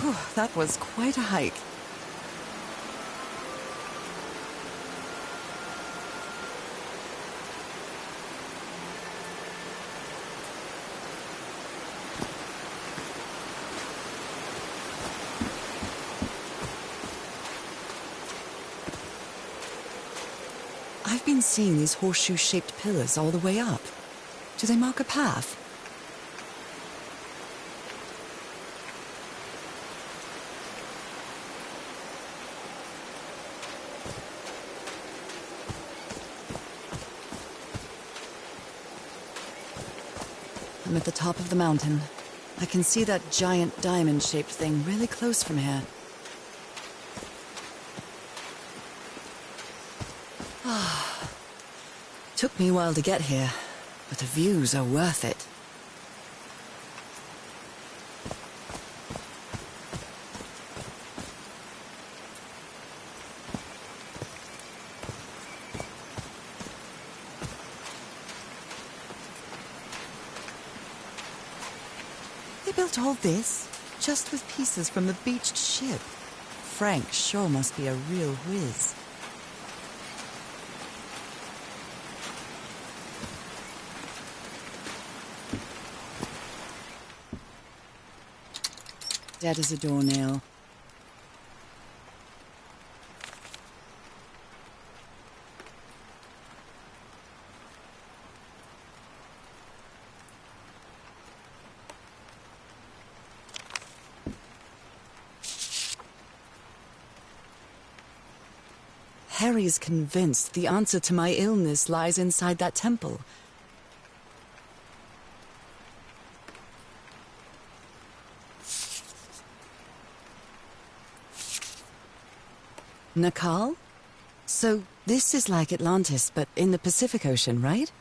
Whew, that was quite a hike. I've been seeing these horseshoe-shaped pillars all the way up. Do they mark a path? I'm at the top of the mountain. I can see that giant diamond-shaped thing really close from here. Took me a while to get here, but the views are worth it. They built all this just with pieces from the beached ship. Frank sure must be a real whiz. Dead as a doornail. Harry's convinced the answer to my illness lies inside that temple. Nakal? So this is like Atlantis, but in the Pacific Ocean, right?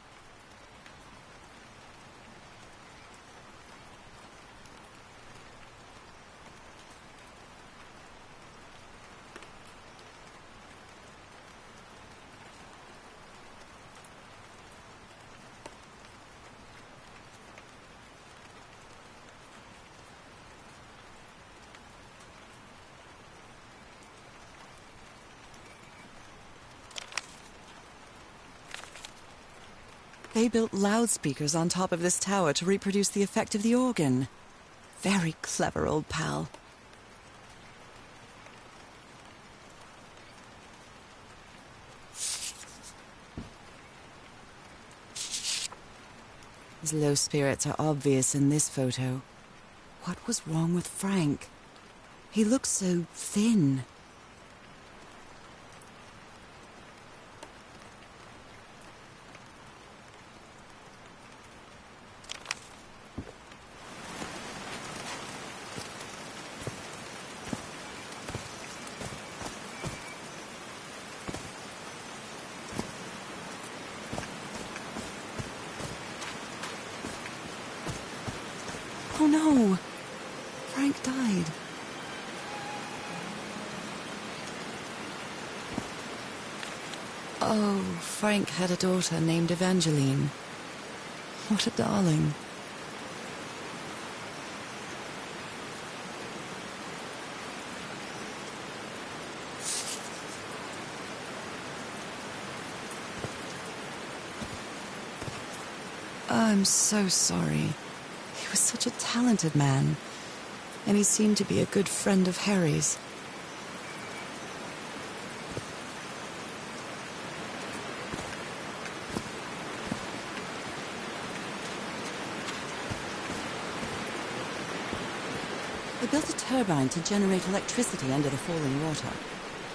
They built loudspeakers on top of this tower to reproduce the effect of the organ. Very clever, old pal. His low spirits are obvious in this photo. What was wrong with Frank? He looked so thin. Oh no! Frank died. Oh, Frank had a daughter named Evangeline. What a darling. I'm so sorry. He was such a talented man, and he seemed to be a good friend of Harry's. They built a turbine to generate electricity under the falling water,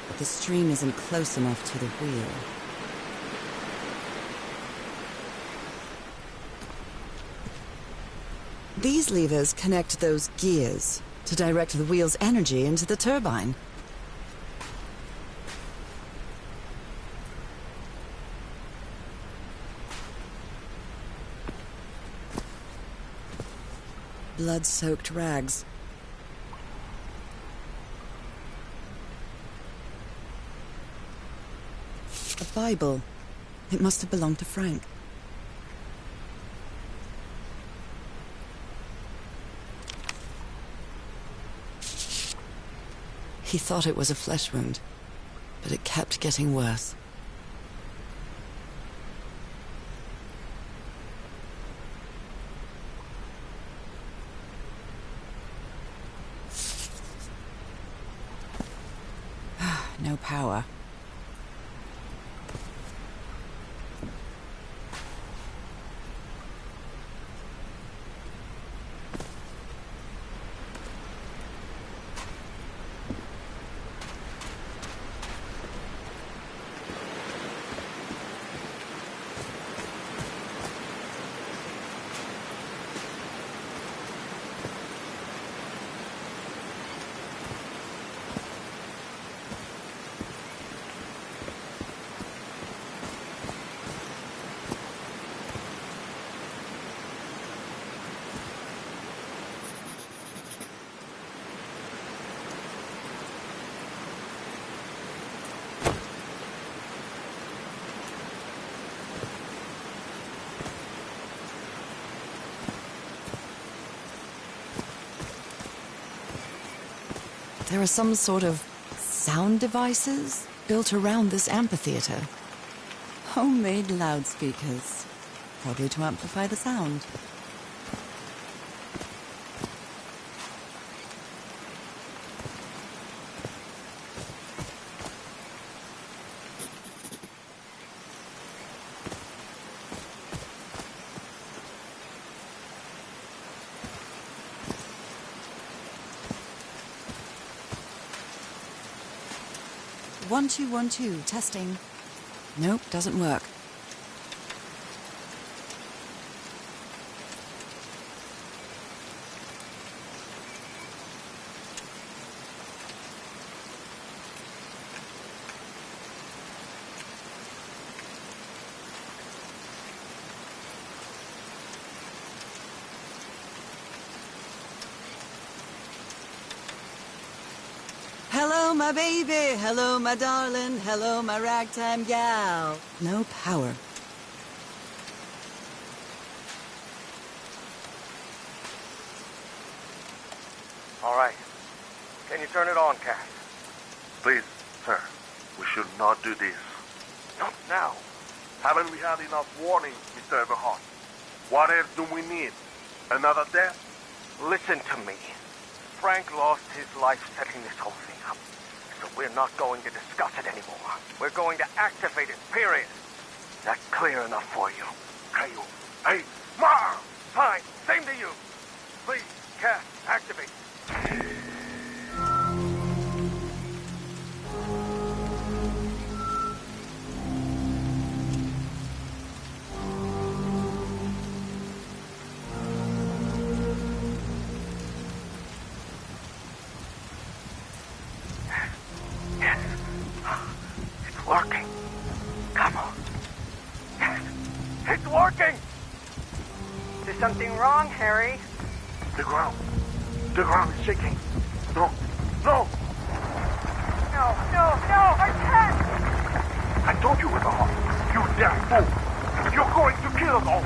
but the stream isn't close enough to the wheel. These levers connect those gears to direct the wheel's energy into the turbine. Blood-soaked rags. A Bible. It must have belonged to Frank. He thought it was a flesh wound, but it kept getting worse. No power. There are some sort of sound devices built around this amphitheater. Homemade loudspeakers, probably to amplify the sound. One, two, 1, 2, testing. Nope, doesn't work. Hello, my baby. Hello, my darling. Hello, my ragtime gal. No power. All right. Can you turn it on, Cass? Please, sir, we should not do this. Not now. Haven't we had enough warnings, Mr. Everhart? What else do we need? Another death? Listen to me. Frank lost his life setting this whole thing up. So we're not going to discuss it anymore. We're going to activate it, period. Is that clear enough for you? Caillou. Hey, Ma! Fine. Same to you. Please, Cass, activate. Working. Come on. Yes, it's working! Is something wrong, Harry? The ground is shaking. No, no! No, I can't! I told you, Everhart. You damn fool! You're going to kill us all!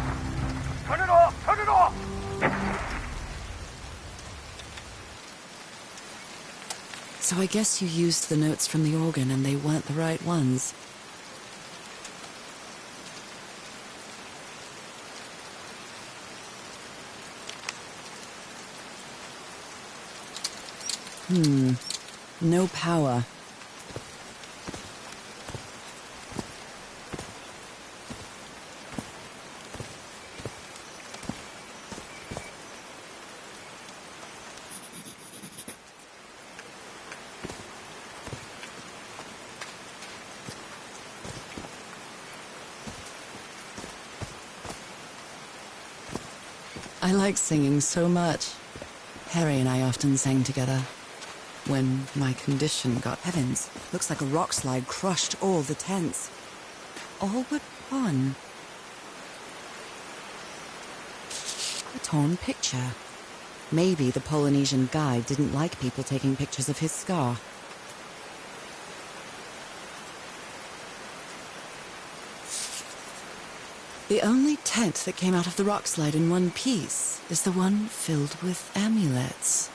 Turn it off! Turn it off! So I guess you used the notes from the organ and they weren't the right ones. No power. I like singing so much. Harry and I often sang together. When my condition got... Heavens, looks like a rock slide crushed all the tents. All but one. A torn picture. Maybe the Polynesian guide didn't like people taking pictures of his scar. The only tent that came out of the rock slide in one piece is the one filled with amulets.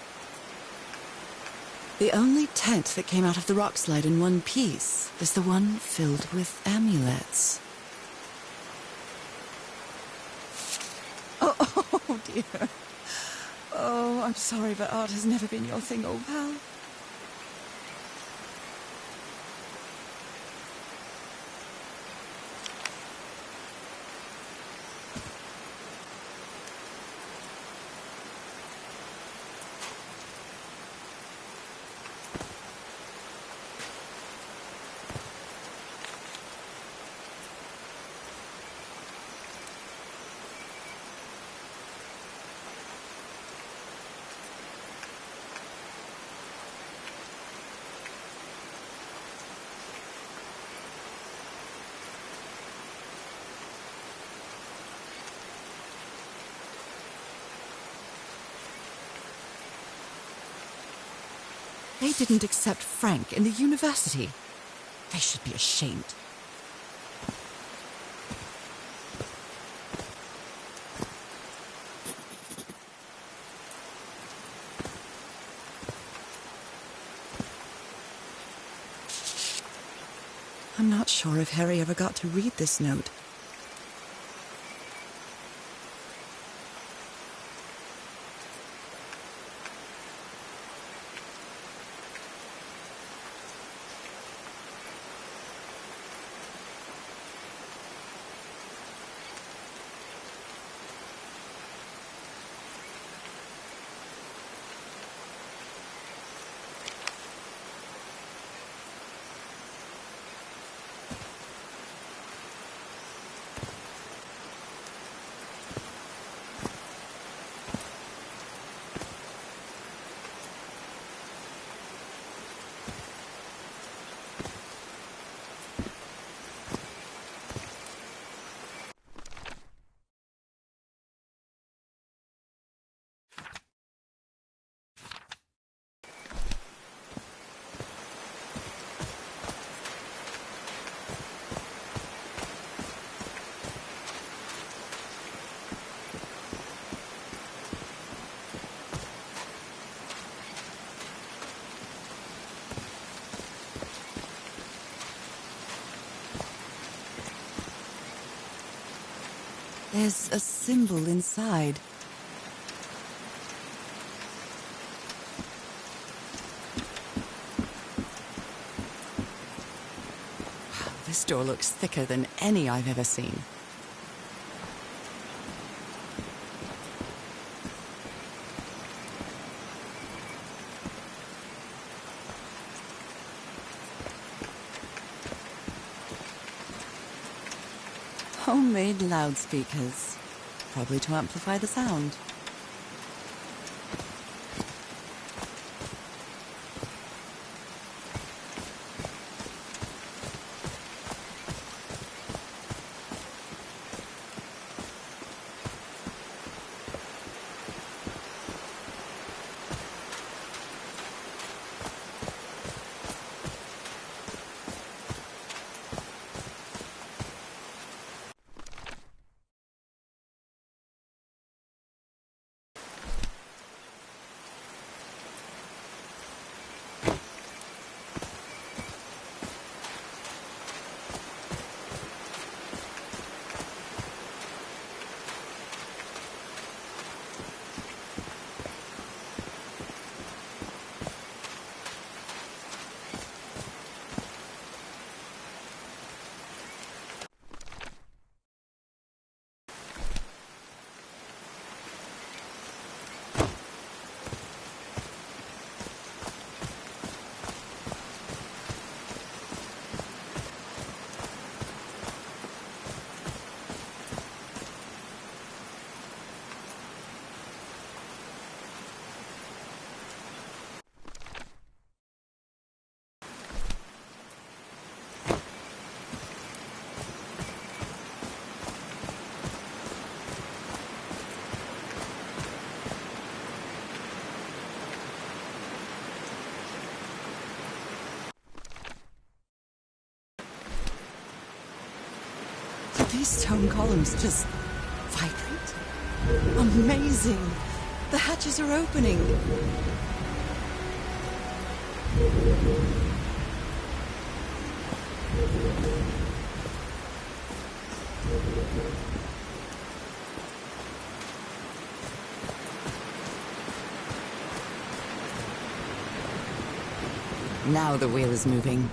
The only tent that came out of the rock slide in one piece is the one filled with amulets. Oh dear. Oh, I'm sorry, but art has never been your thing, old pal. They didn't accept Frank in the university. They should be ashamed. I'm not sure if Harry ever got to read this note. There's a symbol inside. Wow, this door looks thicker than any I've ever seen. Homemade loudspeakers, probably to amplify the sound. These stone columns just vibrate? Amazing! The hatches are opening! Now the wheel is moving.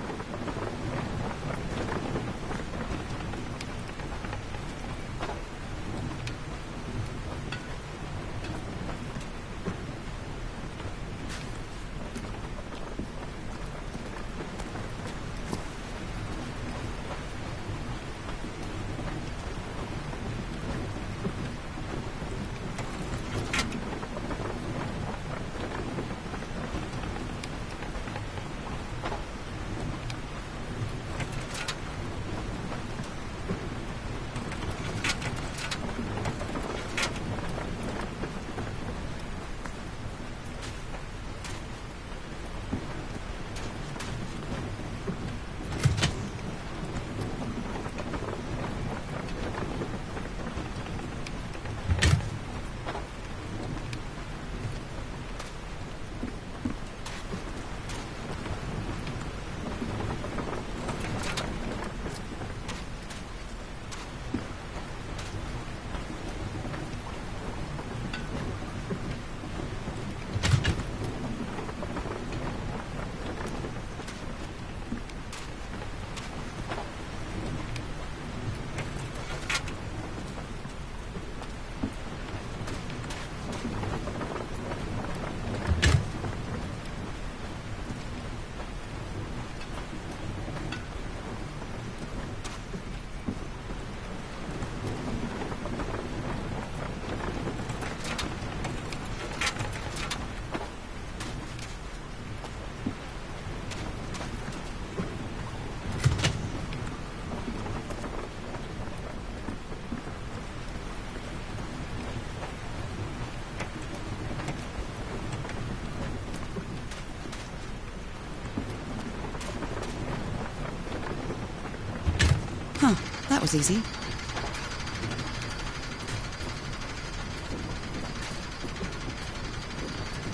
That was easy.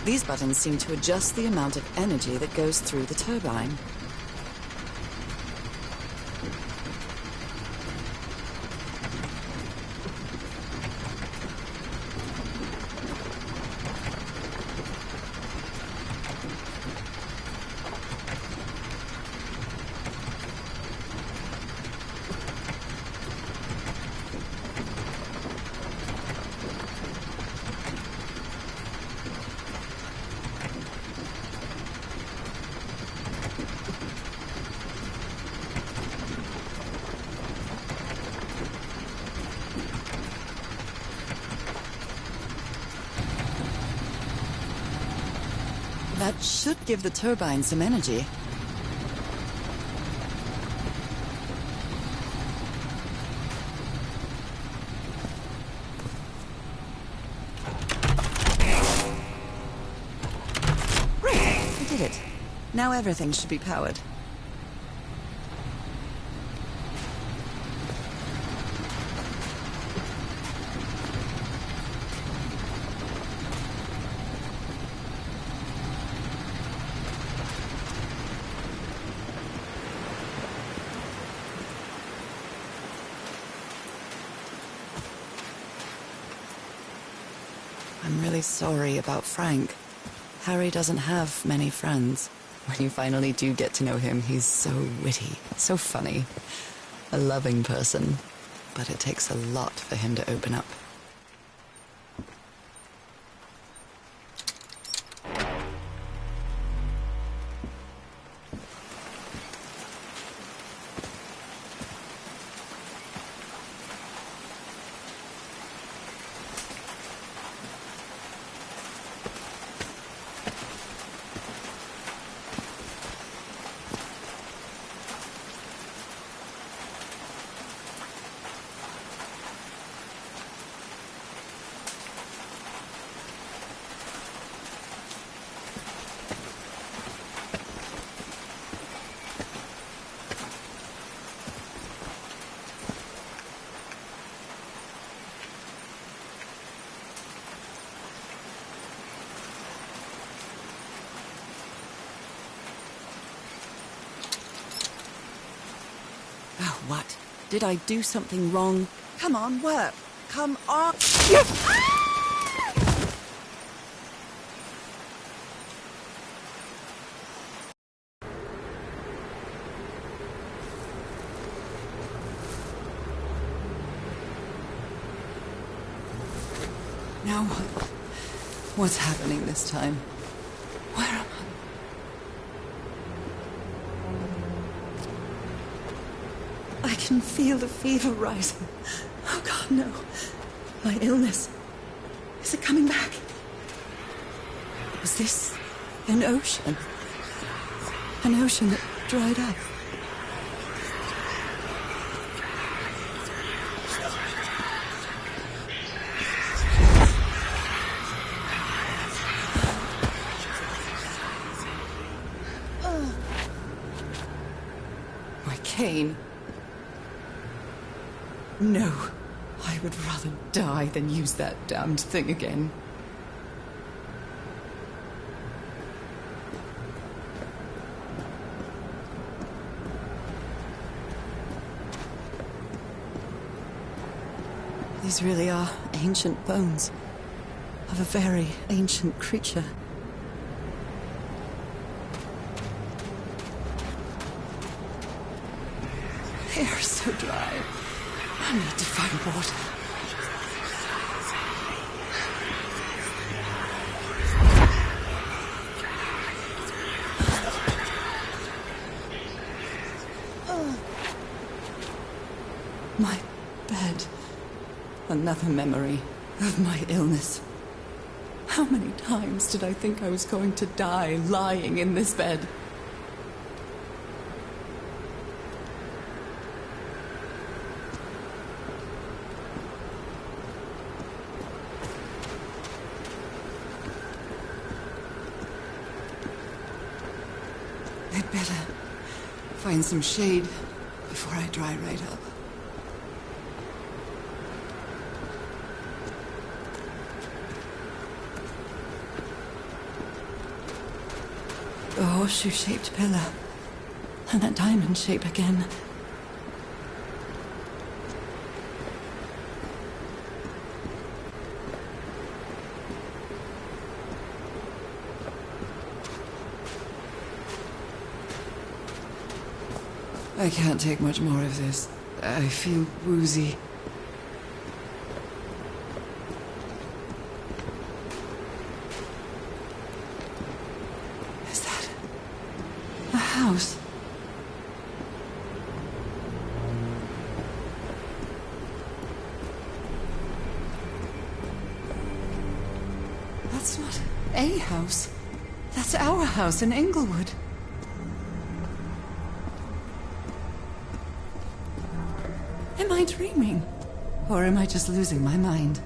These buttons seem to adjust the amount of energy that goes through the turbine. That should give the turbine some energy. Great, I did it. Now everything should be powered. I'm really sorry about Frank. Harry doesn't have many friends. When you finally do get to know him, he's so witty, so funny. A loving person. But it takes a lot for him to open up. What? Did I do something wrong? Come on, work. Come on. Now what? What's happening this time? Where am I? I can feel the fever rising. Oh God, no. My illness. Is it coming back? Was this an ocean? An ocean that dried up? Pain. No, I would rather die than use that damned thing again. These really are ancient bones of a very ancient creature. They are so dry. I need to find water. My bed. Another memory of my illness. How many times did I think I was going to die lying in this bed? I'd better find some shade before I dry right up. The horseshoe-shaped pillar, and that diamond shape again. I can't take much more of this. I feel woozy. Is that a house? That's not a house. That's our house in Englewood. Am I dreaming? Or am I just losing my mind?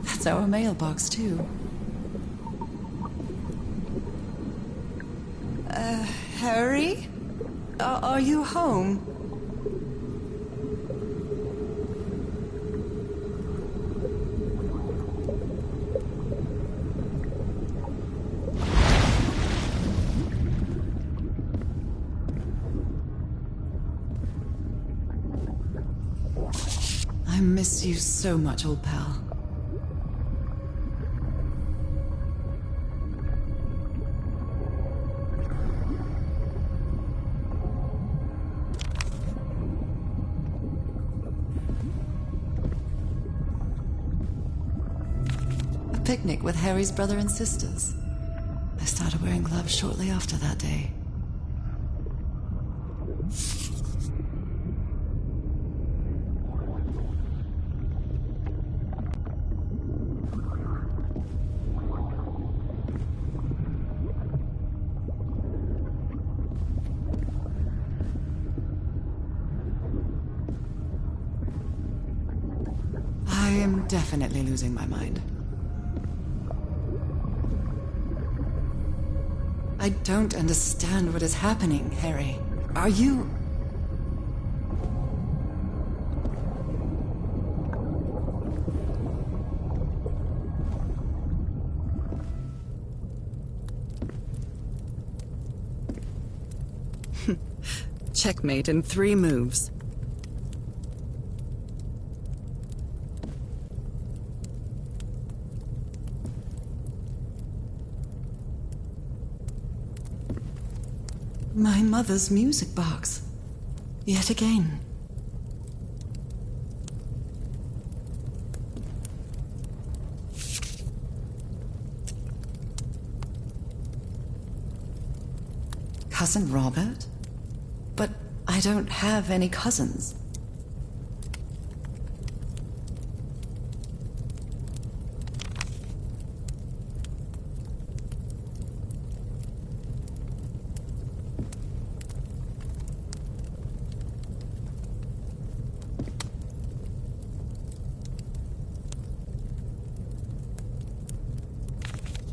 That's our mailbox, too. Harry? Are you home? I miss you so much, old pal. A picnic with Harry's brother and sisters. I started wearing gloves shortly after that day. I am definitely losing my mind. I don't understand what is happening, Harry. Are you... Checkmate in 3 moves. My mother's music box. Yet again. Cousin Robert? But I don't have any cousins.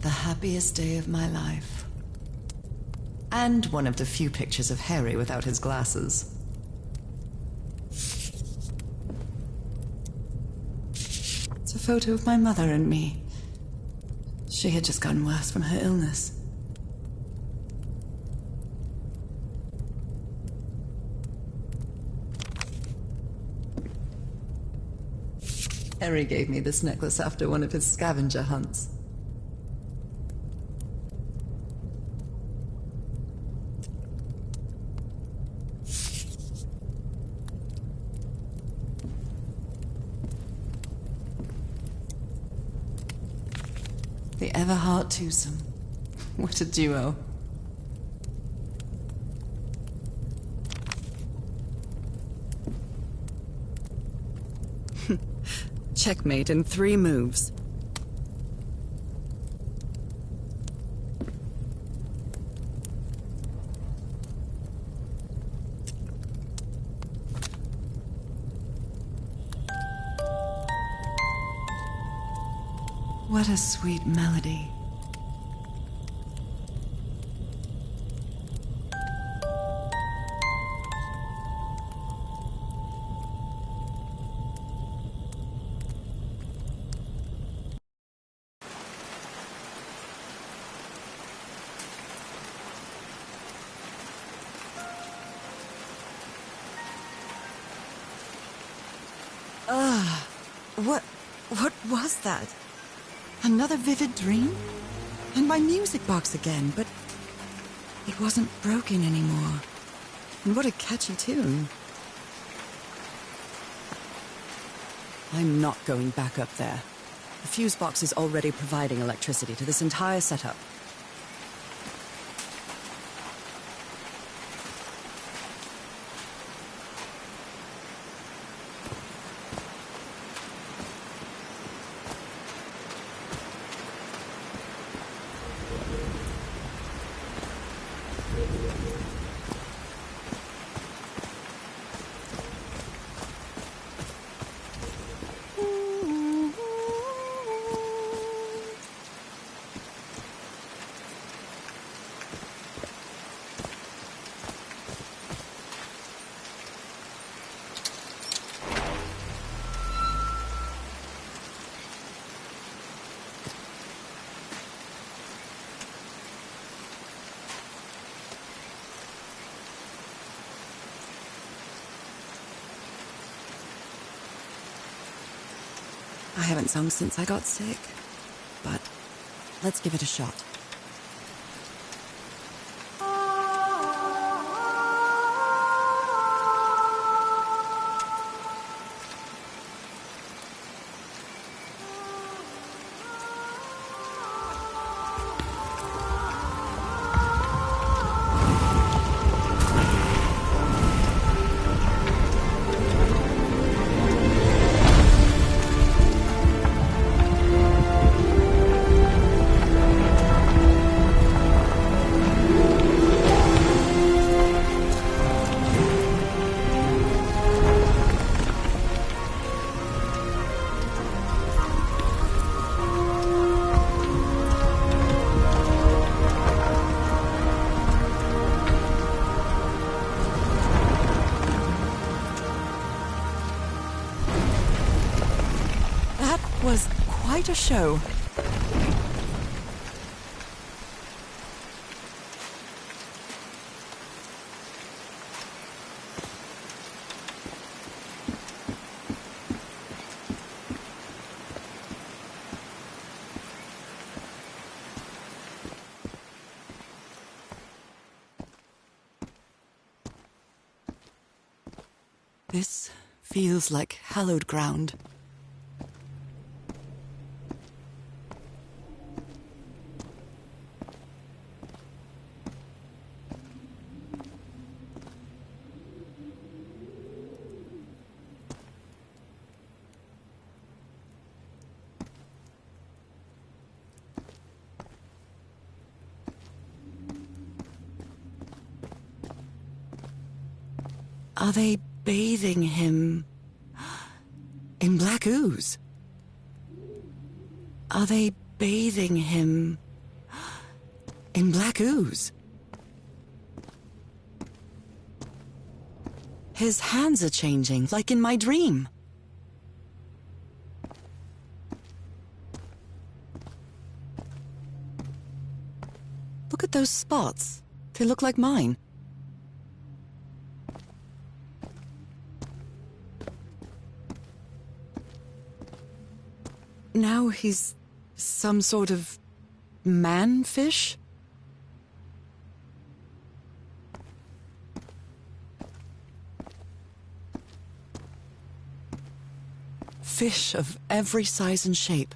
The happiest day of my life. And one of the few pictures of Harry without his glasses. It's a photo of my mother and me. She had just gotten worse from her illness. Harry gave me this necklace after one of his scavenger hunts. The Everhart twosome. What a duo. Checkmate in 3 moves. What a sweet melody. What was that? Another vivid dream? And my music box again, but it wasn't broken anymore. And what a catchy tune. I'm not going back up there. The fuse box is already providing electricity to this entire setup. I haven't sung since I got sick, but let's give it a shot. Was quite a show. This feels like hallowed ground. Are they bathing him in black ooze? Are they bathing him in black ooze? His hands are changing, like in my dream. Look at those spots. They look like mine. Now he's some sort of man-fish? Fish of every size and shape.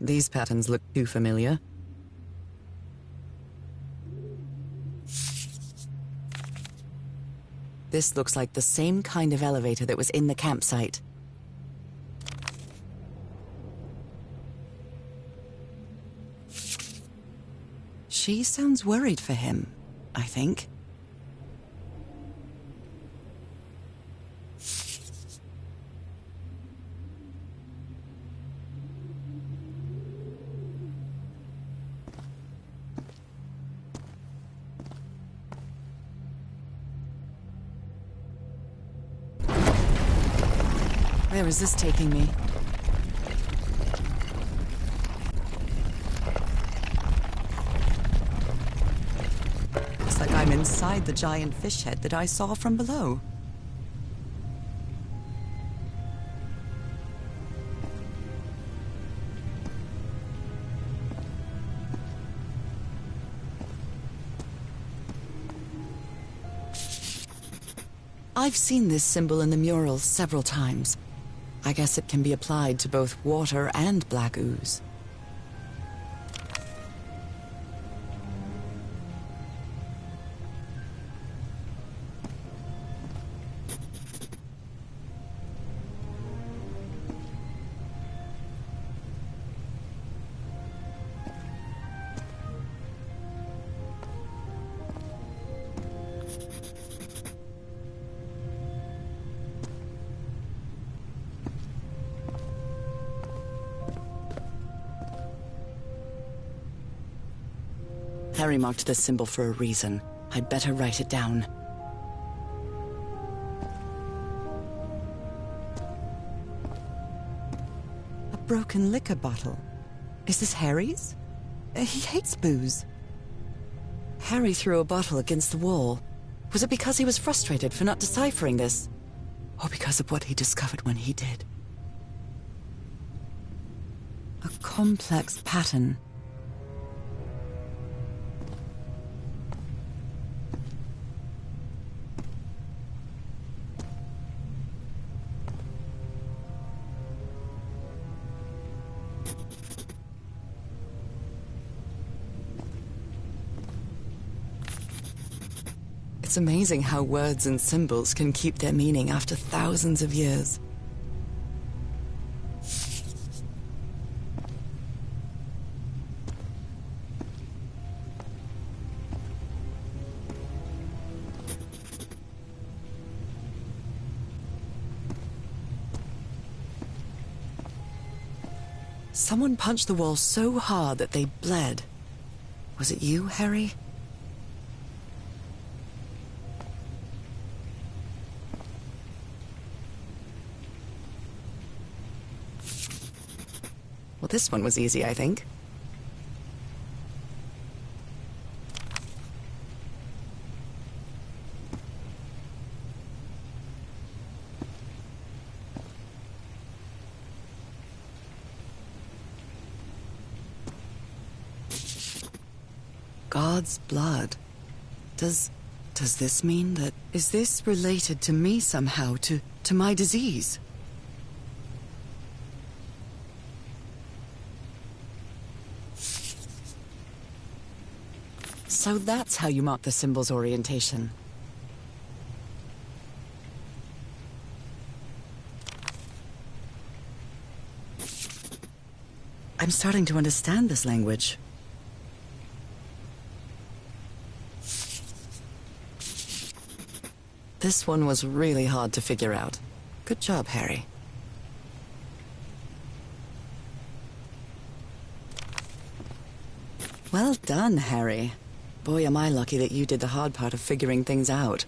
These patterns look too familiar. This looks like the same kind of elevator that was in the campsite. She sounds worried for him, I think. Where is this taking me? Looks like I'm inside the giant fish head that I saw from below. I've seen this symbol in the mural several times. I guess it can be applied to both water and black ooze. Harry marked this symbol for a reason. I'd better write it down. A broken liquor bottle. Is this Harry's? He hates booze. Harry threw a bottle against the wall. Was it because he was frustrated for not deciphering this? Or because of what he discovered when he did? A complex pattern. It's amazing how words and symbols can keep their meaning after thousands of years. Someone punched the wall so hard that they bled. Was it you, Harry? Well, this one was easy, I think. God's blood. Does this mean that... Is this related to me somehow, to my disease? So that's how you mark the symbol's orientation. I'm starting to understand this language. This one was really hard to figure out. Good job, Harry. Well done, Harry. Boy, am I lucky that you did the hard part of figuring things out.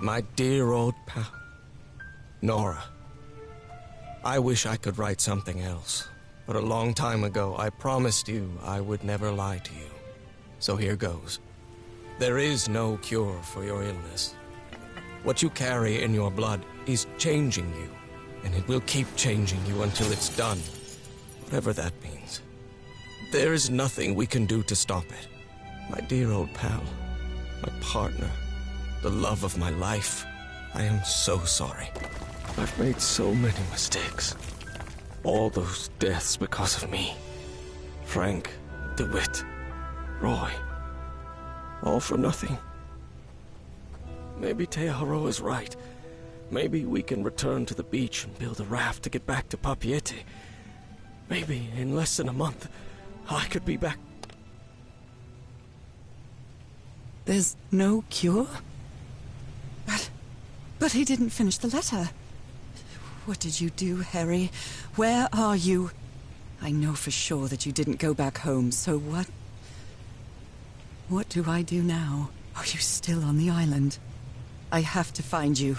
My dear old pal, Nora. I wish I could write something else, but a long time ago I promised you I would never lie to you. So here goes. There is no cure for your illness. What you carry in your blood is changing you, and it will keep changing you until it's done, whatever that means. There is nothing we can do to stop it. My dear old pal, my partner, the love of my life. I am so sorry. I've made so many mistakes. All those deaths because of me. Frank, DeWitt, Roy. All for nothing. Maybe Teodoro is right. Maybe we can return to the beach and build a raft to get back to Papeete. Maybe in less than a month, I could be back. There's no cure? But he didn't finish the letter. What did you do, Harry? Where are you? I know for sure that you didn't go back home, so what? What do I do now? Are you still on the island? I have to find you.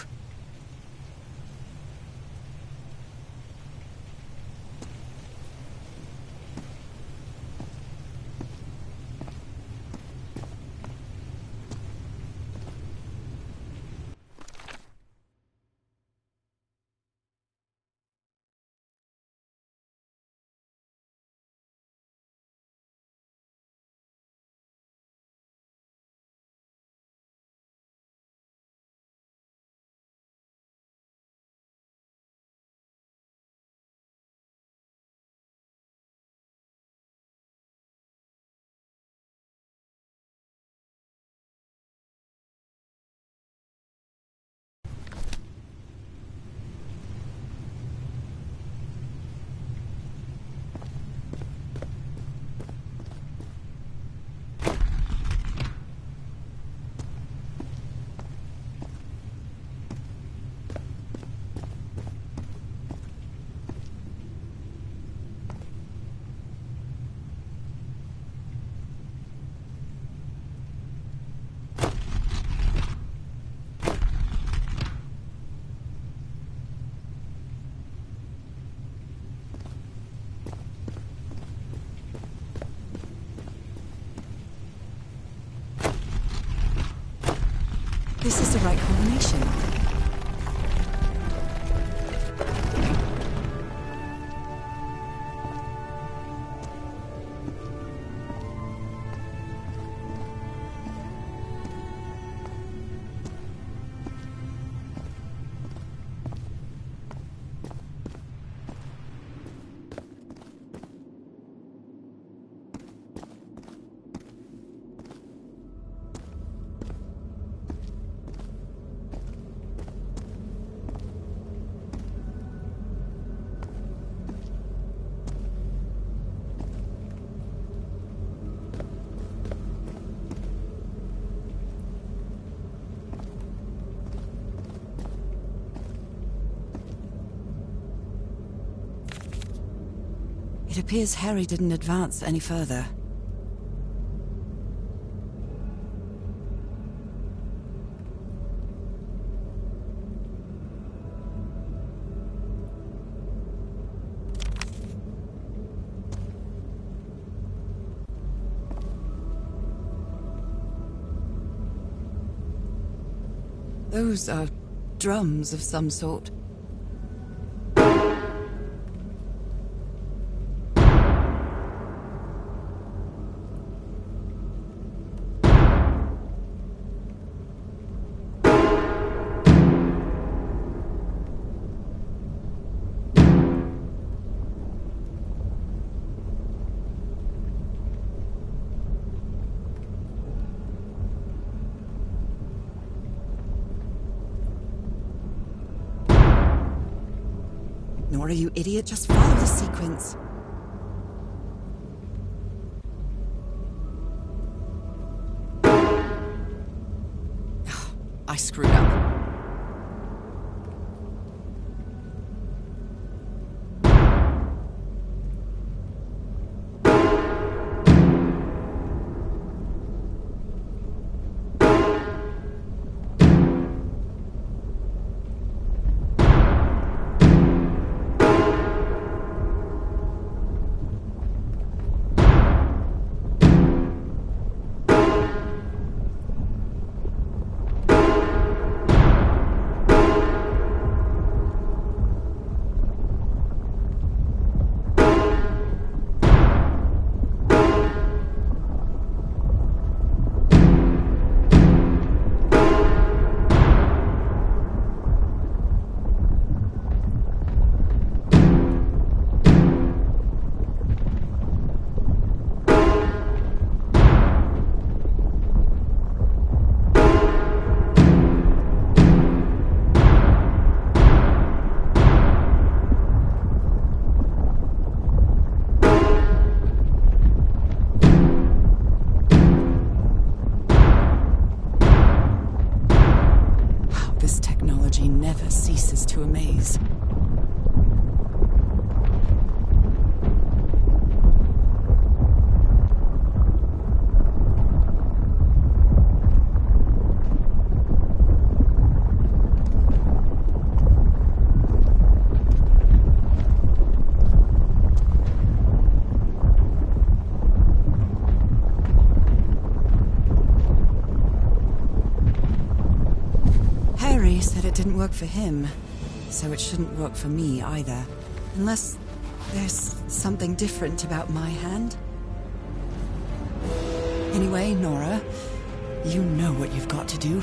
This is the right combination. It appears Harry didn't advance any further. Those are drums of some sort. Nora, you idiot, just follow the sequence. I screwed up. Never ceases to amaze. Harry said it didn't work for him, so it shouldn't work for me either. Unless there's something different about my hand. Anyway, Nora, you know what you've got to do.